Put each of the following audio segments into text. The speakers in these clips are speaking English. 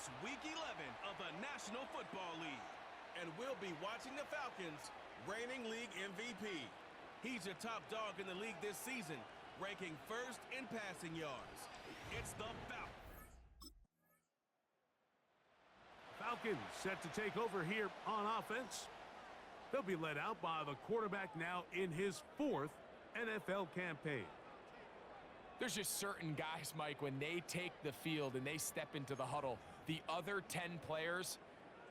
It's Week 11 of the National Football League. And we'll be watching the Falcons, reigning league MVP. He's a top dog in the league this season, ranking first in passing yards. It's the Falcons. Falcons set to take over here on offense. They'll be led out by the quarterback now in his 4th NFL campaign. There's just certain guys, Mike, when they take the field and they step into the huddle, the other 10 players,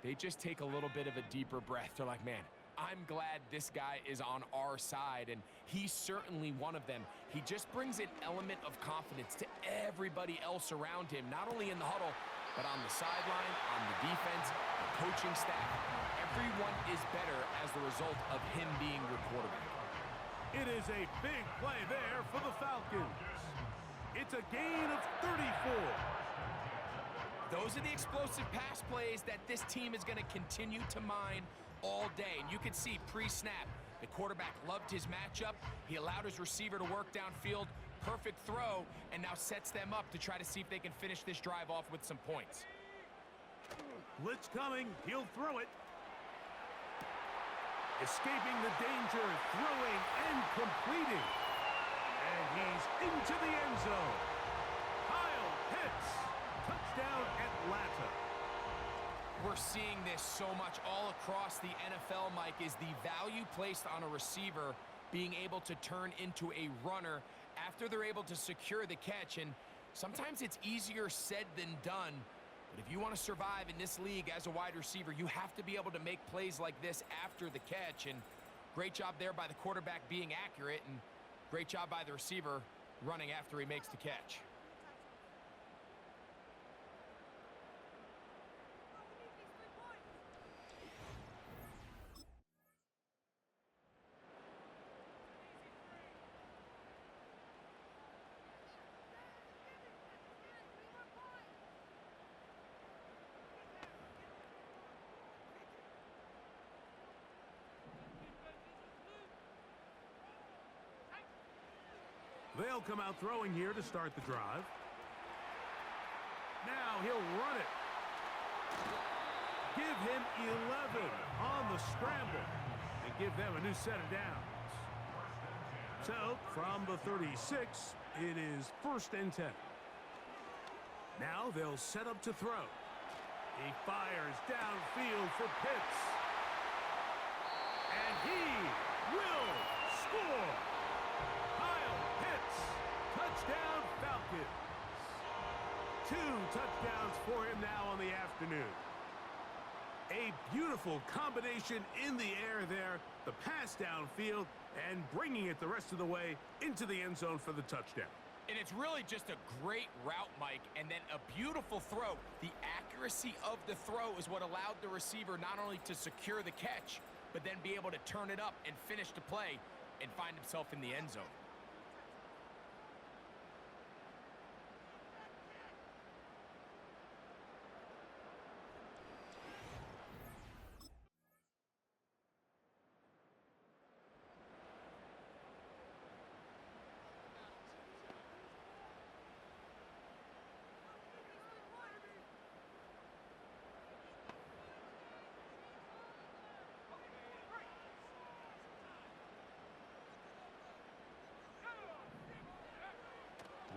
they just take a little bit of a deeper breath. They're like, man, I'm glad this guy is on our side, and he's certainly one of them. He just brings an element of confidence to everybody else around him, not only in the huddle, but on the sideline, on the defense, the coaching staff. Everyone is better as the result of him being your quarterback. It is a big play there for the Falcons. It's a gain of 34. Those are the explosive pass plays that this team is going to continue to mine all day. And you can see pre-snap, the quarterback loved his matchup. He allowed his receiver to work downfield, perfect throw, and now sets them up to try to see if they can finish this drive off with some points. Blitz coming, he'll throw it. Escaping the danger, throwing and completing. And he's into the end zone. Kyle Pitts, touchdown Atlanta. We're seeing this so much all across the NFL, Mike, is the value placed on a receiver being able to turn into a runner after they're able to secure the catch. And sometimes it's easier said than done. But if you want to survive in this league as a wide receiver, you have to be able to make plays like this after the catch. And great job there by the quarterback being accurate, and great job by the receiver running after he makes the catch. They'll come out throwing here to start the drive. Now he'll run it. Give him 11 on the scramble and give them a new set of downs. So from the 36, it is 1st and 10. Now they'll set up to throw. He fires downfield for Pitts. And he will score. Touchdown Falcons. 2 touchdowns for him now on the afternoon. A beautiful combination in the air there, the pass downfield, and bringing it the rest of the way into the end zone for the touchdown. And it's really just a great route, Mike, and then a beautiful throw. The accuracy of the throw is what allowed the receiver not only to secure the catch, but then be able to turn it up and finish the play and find himself in the end zone.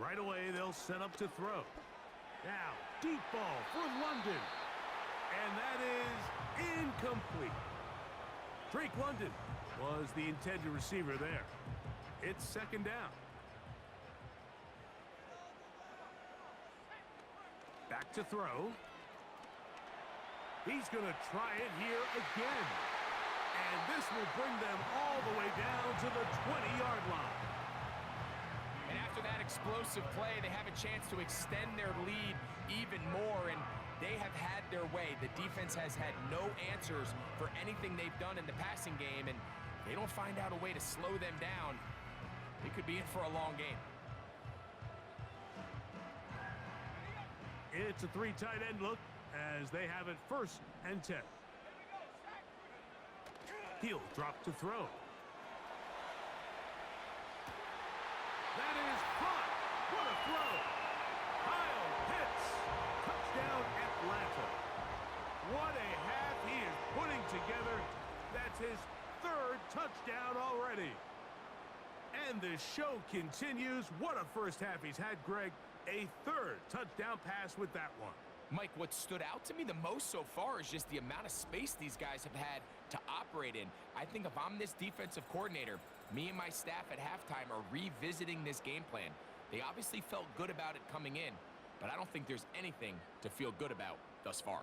Right away, they'll set up to throw. Now, deep ball for London. And that is incomplete. Drake London was the intended receiver there. It's 2nd down. Back to throw. He's going to try it here again. And this will bring them all the way down to the 20-yard line. And after that explosive play, they have a chance to extend their lead even more, and they have had their way. The defense has had no answers for anything they've done in the passing game, and they don't find out a way to slow them down. They could be in for a long game. It's a 3 tight end look as they have it 1st and 10. He'll drop to throw. That is caught. What a throw. Kyle Pitts. Touchdown Atlanta. And the show continues. What a first half he's had, Greg. A third touchdown pass with that one. Mike, what stood out to me the most so far is just the amount of space these guys have had to operate in. I think if I'm this defensive coordinator, me and my staff at halftime are revisiting this game plan. They obviously felt good about it coming in, but I don't think there's anything to feel good about thus far.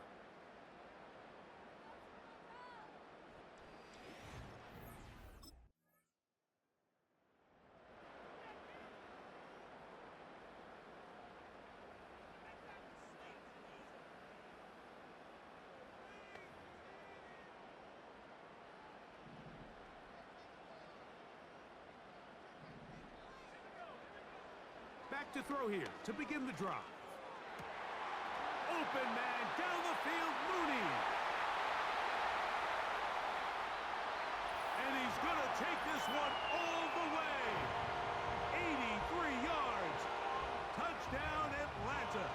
Back to throw here to begin the drive. Open man down the field, Mooney. And he's going to take this one all the way. 83 yards. Touchdown, Atlanta.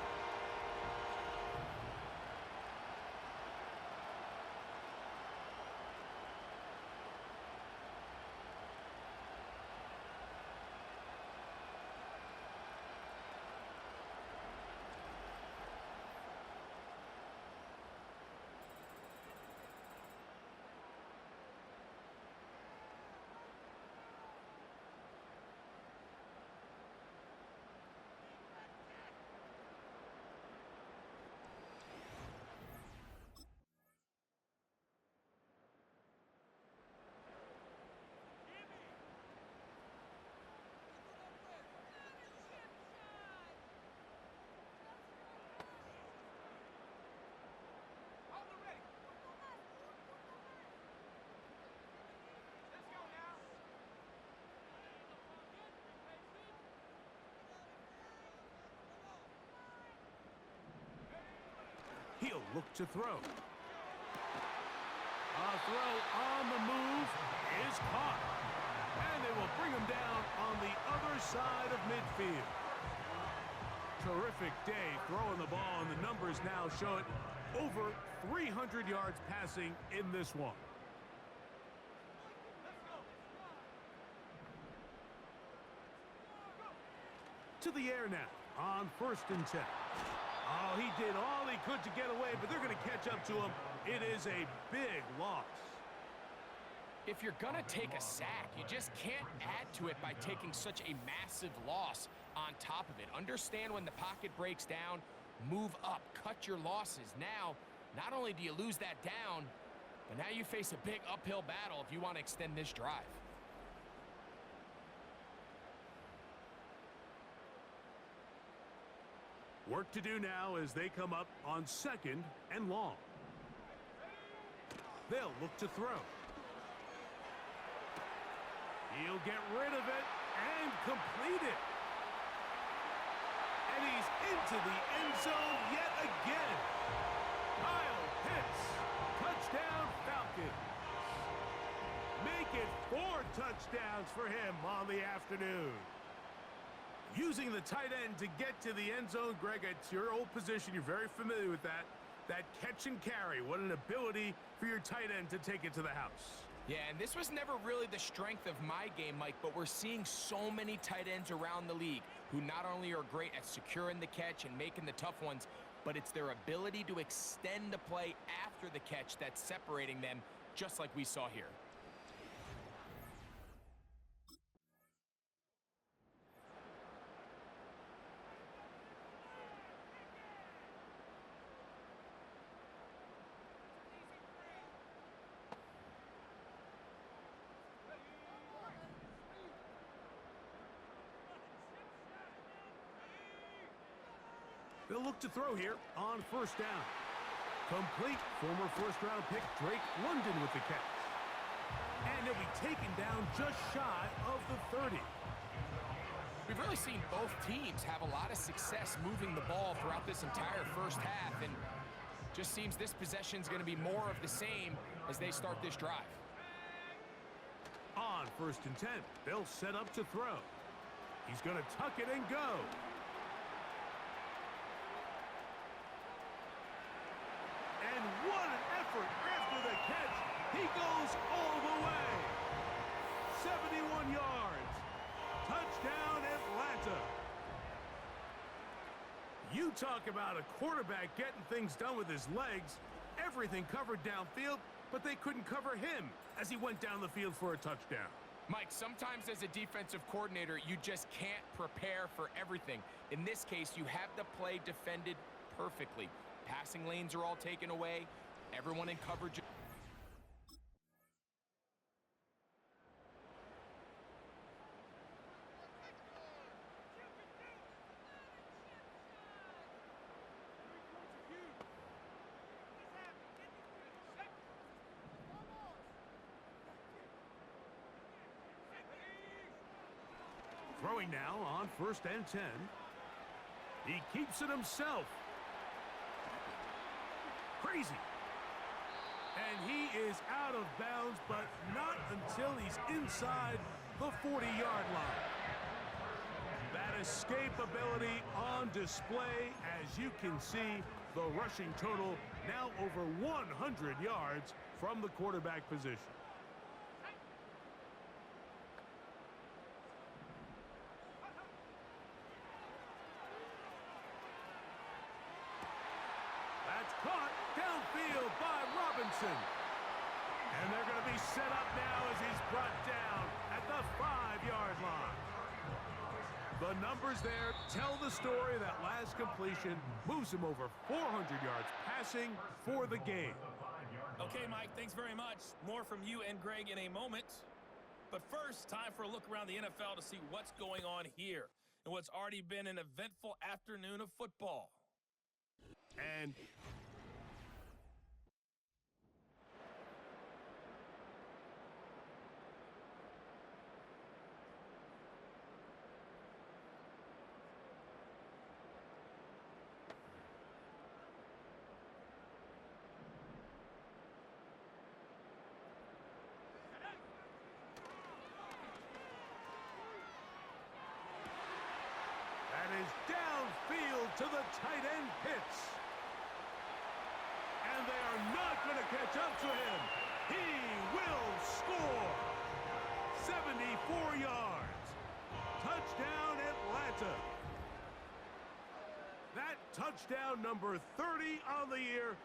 He'll look to throw. A throw on the move is caught. And they will bring him down on the other side of midfield. Terrific day throwing the ball, and the numbers now show it. Over 300 yards passing in this one. To the air now on 1st and 10. Oh, he did all he could to get away, but they're going to catch up to him. It is a big loss. If you're going to take a sack, you just can't add to it by taking such a massive loss on top of it. Understand when the pocket breaks down, move up, cut your losses. Now, not only do you lose that down, but now you face a big uphill battle if you want to extend this drive. Work to do now as they come up on 2nd and long. They'll look to throw. He'll get rid of it and complete it. And he's into the end zone yet again. Kyle Pitts, touchdown Falcons. Make it 4 touchdowns for him on the afternoon. Using the tight end to get to the end zone, Greg, it's your old position. You're very familiar with that. That catch and carry, what an ability for your tight end to take it to the house. Yeah, and this was never really the strength of my game, Mike, but we're seeing so many tight ends around the league who not only are great at securing the catch and making the tough ones, but it's their ability to extend the play after the catch that's separating them, just like we saw here. They'll look to throw here on 1st down. Complete. Former 1st-round pick Drake London with the catch. And he'll be taken down just shy of the 30. We've really seen both teams have a lot of success moving the ball throughout this entire first half, and just seems this possession is going to be more of the same as they start this drive. On 1st and 10, they'll set up to throw. He's going to tuck it and go. And what an effort after the catch. He goes all the way. 71 yards. Touchdown, Atlanta. You talk about a quarterback getting things done with his legs. Everything covered downfield, but they couldn't cover him as he went down the field for a touchdown. Mike, sometimes as a defensive coordinator, you just can't prepare for everything. In this case, you have the play defended perfectly. Passing lanes are all taken away. Everyone in coverage. Throwing now on 1st and 10. He keeps it himself. Crazy. And he is out of bounds, but not until he's inside the 40-yard line. That escapability on display. As you can see, the rushing total now over 100 yards from the quarterback position. Caught downfield by Robinson. And they're going to be set up now as he's brought down at the 5-yard line. The numbers there tell the story. That last completion moves him over 400 yards passing for the game. Okay, Mike, thanks very much. More from you and Greg in a moment. But first, time for a look around the NFL to see what's going on here and what's already been an eventful afternoon of football. And is downfield to the tight end Pitts. And they are not going to catch up to him. He will score. 74 yards. Touchdown, Atlanta. That touchdown number 30 on the year,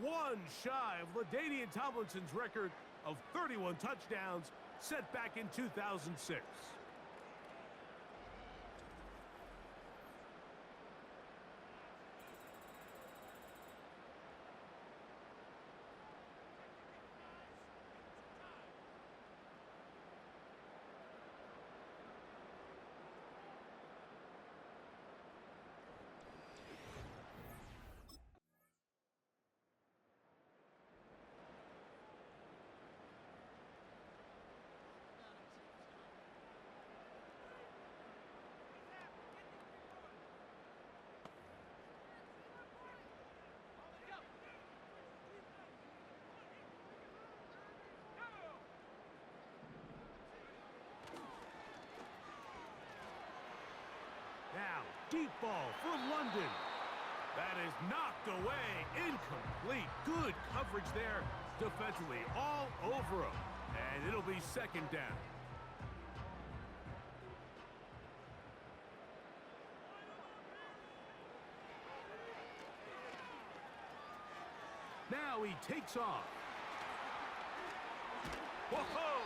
one shy of LaDainian Tomlinson's record of 31 touchdowns set back in 2006. Now, deep ball for London. That is knocked away. Incomplete. Good coverage there defensively. All over him. And it'll be 2nd down. Now he takes off. Whoa!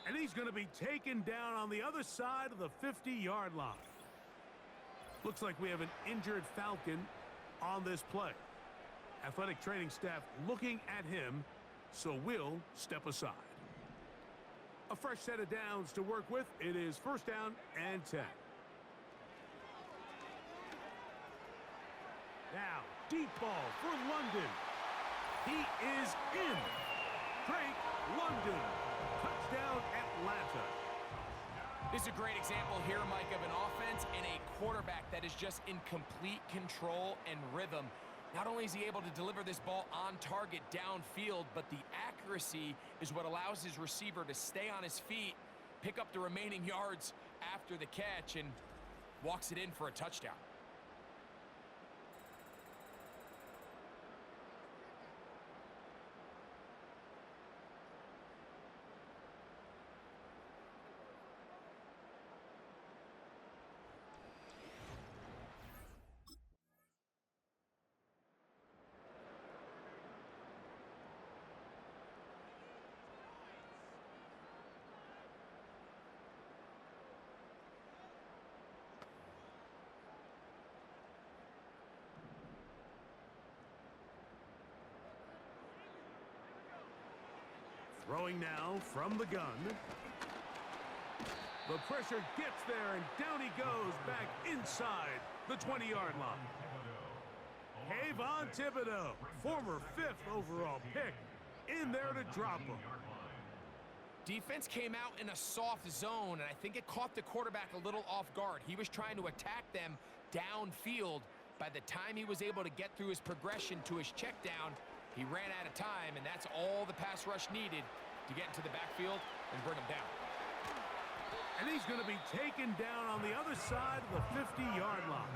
And he's going to be taken down on the other side of the 50-yard line. Looks like we have an injured Falcon on this play. Athletic training staff looking at him, so we'll step aside. A fresh set of downs to work with. It is 1st down and 10. Now, deep ball for London. He is in. Drake London. Touchdown, Atlanta. This is a great example here, Mike, of an offense and a quarterback that is just in complete control and rhythm. Not only is he able to deliver this ball on target downfield, but the accuracy is what allows his receiver to stay on his feet, pick up the remaining yards after the catch, and walks it in for a touchdown. Throwing now from the gun. The pressure gets there, and down he goes back inside the 20-yard line. Kayvon Thibodeau, former 5th overall pick, in there to drop him. Defense came out in a soft zone, and I think it caught the quarterback a little off guard. He was trying to attack them downfield. By the time he was able to get through his progression to his check down, he ran out of time, and that's all the pass rush needed to get into the backfield and bring him down. And he's going to be taken down on the other side of the 50-yard line.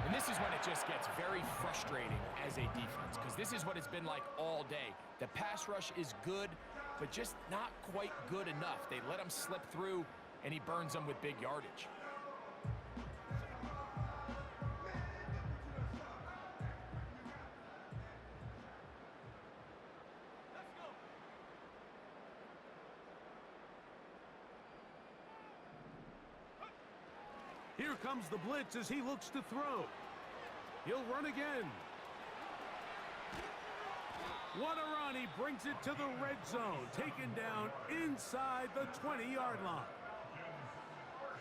And this is when it just gets very frustrating as a defense, because this is what it's been like all day. The pass rush is good, but just not quite good enough. They let him slip through, and he burns them with big yardage. Here comes the blitz as he looks to throw. He'll run again. What a run. He brings it to the red zone. Taken down inside the 20-yard line.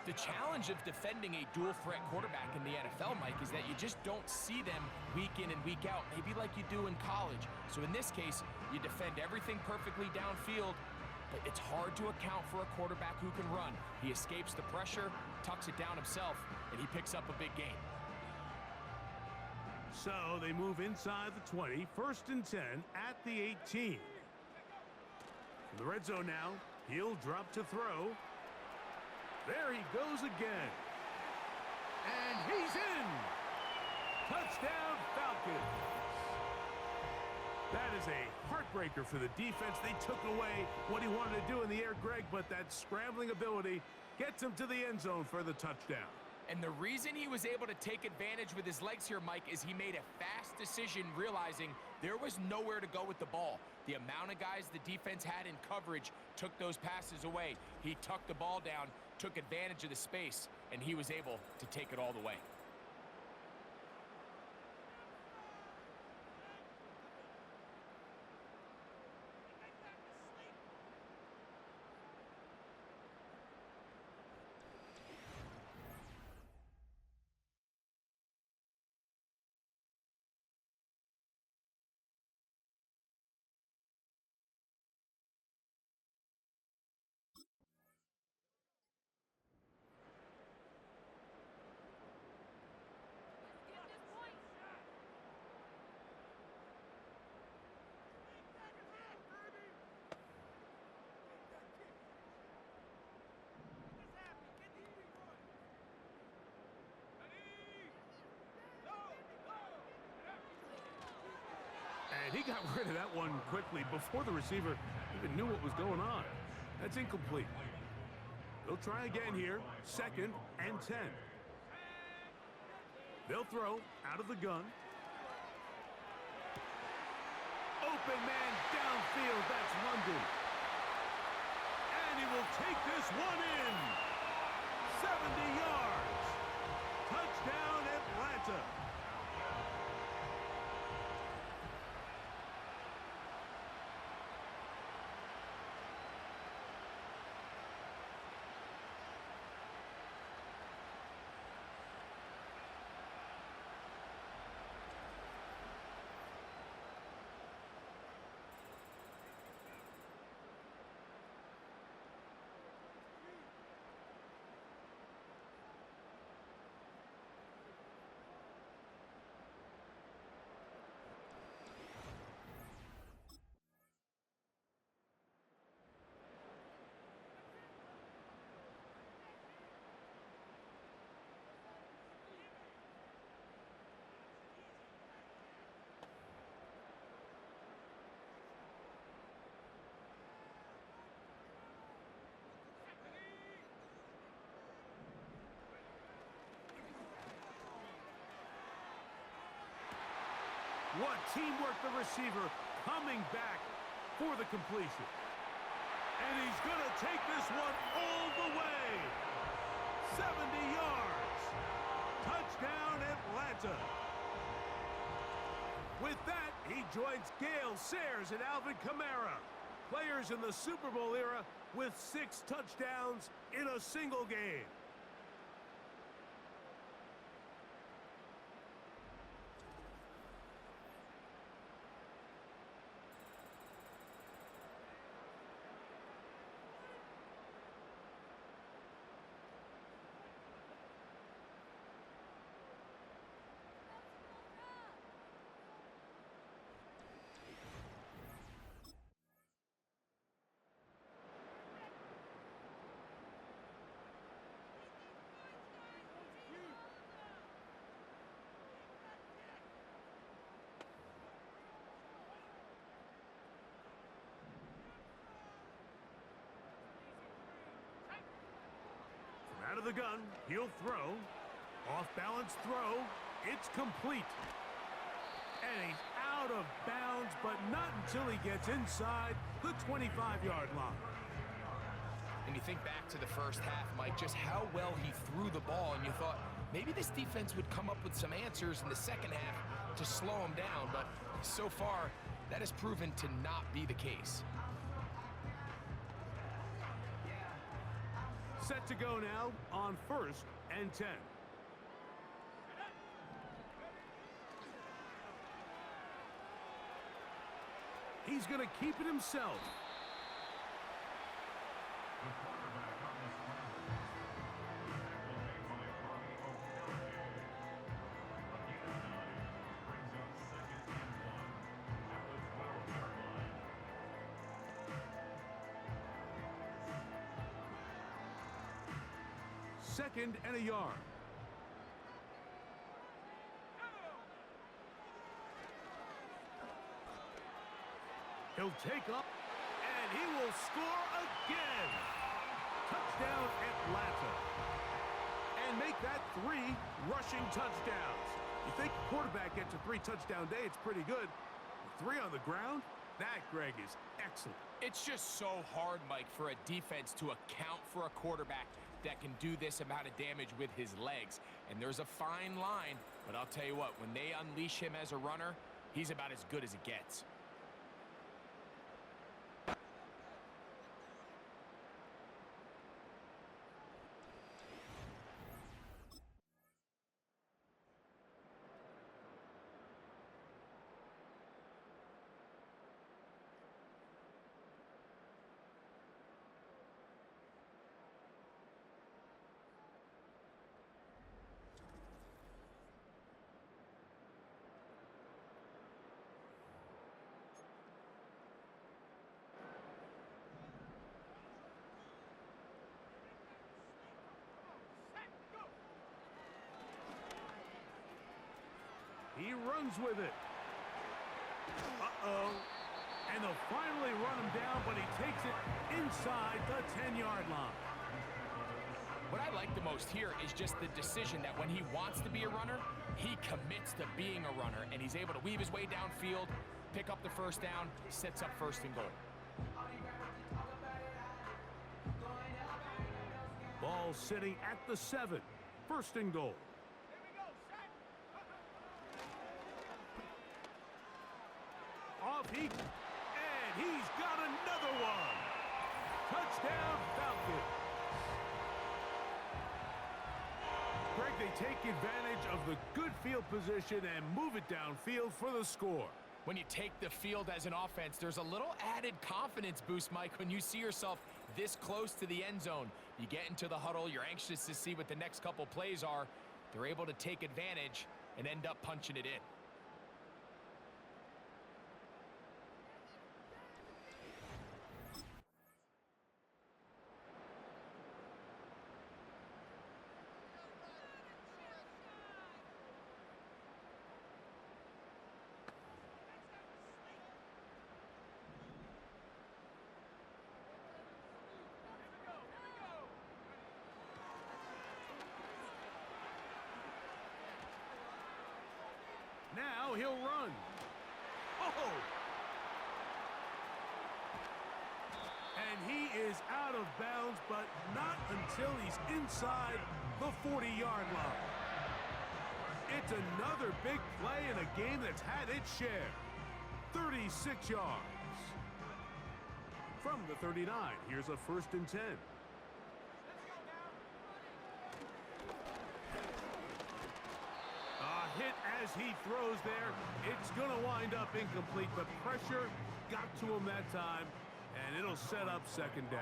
The challenge of defending a dual-threat quarterback in the NFL, Mike, is that you just don't see them week in and week out, maybe like you do in college. So in this case, you defend everything perfectly downfield, but it's hard to account for a quarterback who can run. He escapes the pressure, tucks it down himself, and he picks up a big gain. So they move inside the 20, 1st and 10 at the 18. In the red zone now, he'll drop to throw. There he goes again. And he's in. Touchdown, Falcons. That is a heartbreaker for the defense. They took away what he wanted to do in the air, Greg, but that scrambling ability gets him to the end zone for the touchdown. And the reason he was able to take advantage with his legs here, Mike, is he made a fast decision realizing there was nowhere to go with the ball. The amount of guys the defense had in coverage took those passes away. He tucked the ball down, took advantage of the space, and he was able to take it all the way. And he got rid of that one quickly before the receiver even knew what was going on. That's incomplete. They'll try again here, 2nd and 10. They'll throw out of the gun. Open man downfield, that's London. And he will take this one in. 70 yards. Touchdown, Atlanta. What teamwork, the receiver coming back for the completion. And he's going to take this one all the way. 70 yards. Touchdown, Atlanta. With that, he joins Gale Sayers and Alvin Kamara. players in the Super Bowl era with 6 touchdowns in a single game. Out of the gun, he'll throw. Off-balance throw. It's complete. And he's out of bounds, but not until he gets inside the 25-yard line. And you think back to the first half, Mike, just how well he threw the ball, and you thought maybe this defense would come up with some answers in the second half to slow him down, but so far, that has proven to not be the case. Set to go now on 1st and 10. He's going to keep it himself. Second and a yard. He'll take up, and he will score again. Touchdown, Atlanta. And make that 3 rushing touchdowns. You think a quarterback gets a 3-touchdown day, it's pretty good. 3 on the ground? That, Greg, is excellent. It's just so hard, Mike, for a defense to account for a quarterback that can do this amount of damage with his legs. And there's a fine line, but I'll tell you what, when they unleash him as a runner, he's about as good as it gets. He runs with it. Uh-oh. And they'll finally run him down, but he takes it inside the 10-yard line. What I like the most here is just the decision that when he wants to be a runner, he commits to being a runner, and he's able to weave his way downfield, pick up the first down, sets up 1st and goal. Ball sitting at the 7. 1st and goal. Off and he's got another one. Touchdown, Falcons. Greg, they take advantage of the good field position and move it downfield for the score. When you take the field as an offense, there's a little added confidence boost, Mike, when you see yourself this close to the end zone. You get into the huddle, you're anxious to see what the next couple plays are. They're able to take advantage and end up punching it in. Now he'll run. Oh! And he is out of bounds, but not until he's inside the 40-yard line. It's another big play in a game that's had its share. 36 yards. from the 39. Here's a 1st and 10. A hit as he throws there. It's going to wind up incomplete. The pressure got to him that time, and it'll set up 2nd down.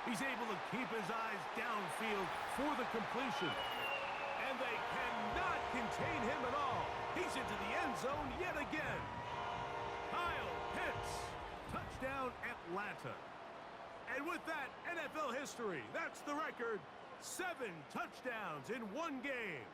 He's able to keep his eyes downfield for the completion. And they cannot contain him at all. He's into the end zone yet again. Kyle Pitts. Touchdown, Atlanta. And with that, NFL history. That's the record. 7 touchdowns in one game.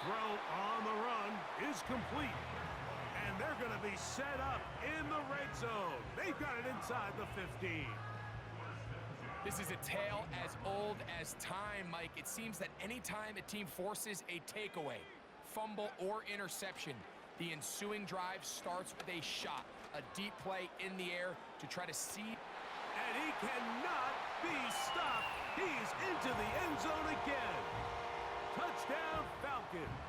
Throw on the run is complete. And they're going to be set up in the red zone. They've got it inside the 15. This is a tale as old as time, Mike. It seems that anytime a team forces a takeaway, fumble, or interception, the ensuing drive starts with a shot, a deep play in the air to try to see. And he cannot be stopped. He's into the end zone again. Touchdown, Falcons.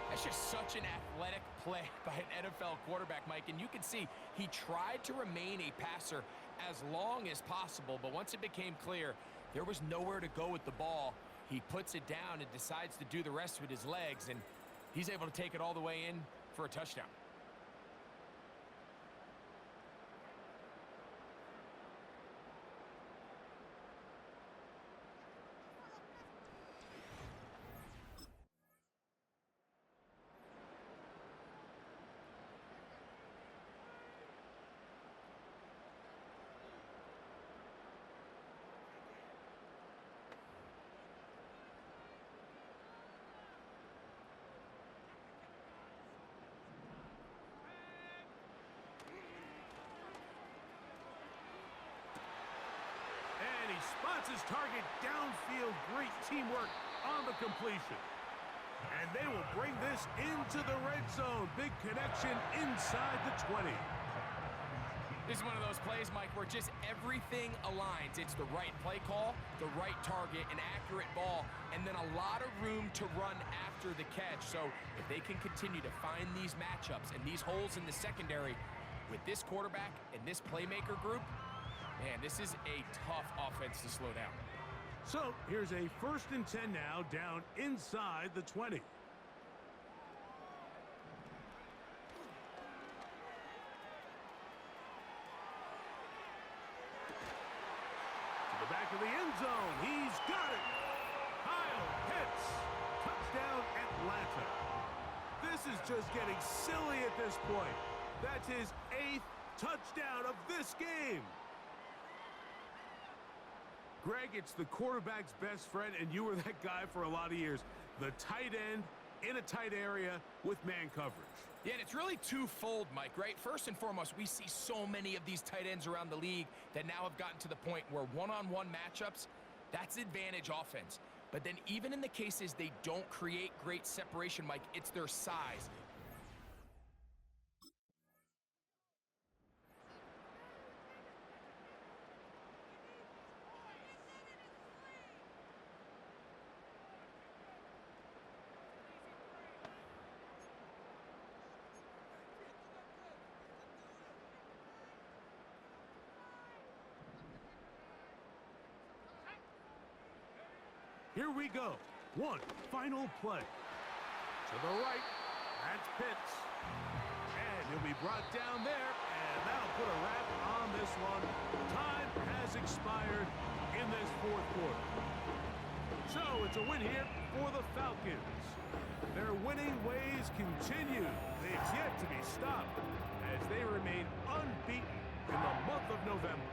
That's just such an athletic play by an NFL quarterback, Mike. And you can see he tried to remain a passer as long as possible, but once it became clear there was nowhere to go with the ball, he puts it down and decides to do the rest with his legs, and he's able to take it all the way in for a touchdown. Spots his target downfield. Great teamwork on the completion. And they will bring this into the red zone. Big connection inside the 20. This is one of those plays, Mike, where just everything aligns. It's the right play call, the right target, an accurate ball, and then a lot of room to run after the catch. So if they can continue to find these matchups and these holes in the secondary with this quarterback and this playmaker group, man, this is a tough offense to slow down. So here's a 1st and 10 now, down inside the 20. To the back of the end zone. He's got it. Kyle Pitts. Touchdown, Atlanta. This is just getting silly at this point. That's his 8th touchdown of this game. Greg, it's the quarterback's best friend, and you were that guy for a lot of years. The tight end in a tight area with man coverage. Yeah, and it's really twofold, Mike, right? First and foremost, we see so many of these tight ends around the league that now have gotten to the point where one-on-one matchups, that's advantage offense. But then even in the cases they don't create great separation, Mike, it's their size. Here we go. One final play. To the right, that's Pitts. And He'll be brought down there, and that'll put a wrap on this one. Time has expired in this fourth quarter. So it's a win here for the Falcons. Their winning ways continue. They've yet to be stopped as they remain unbeaten in the month of November.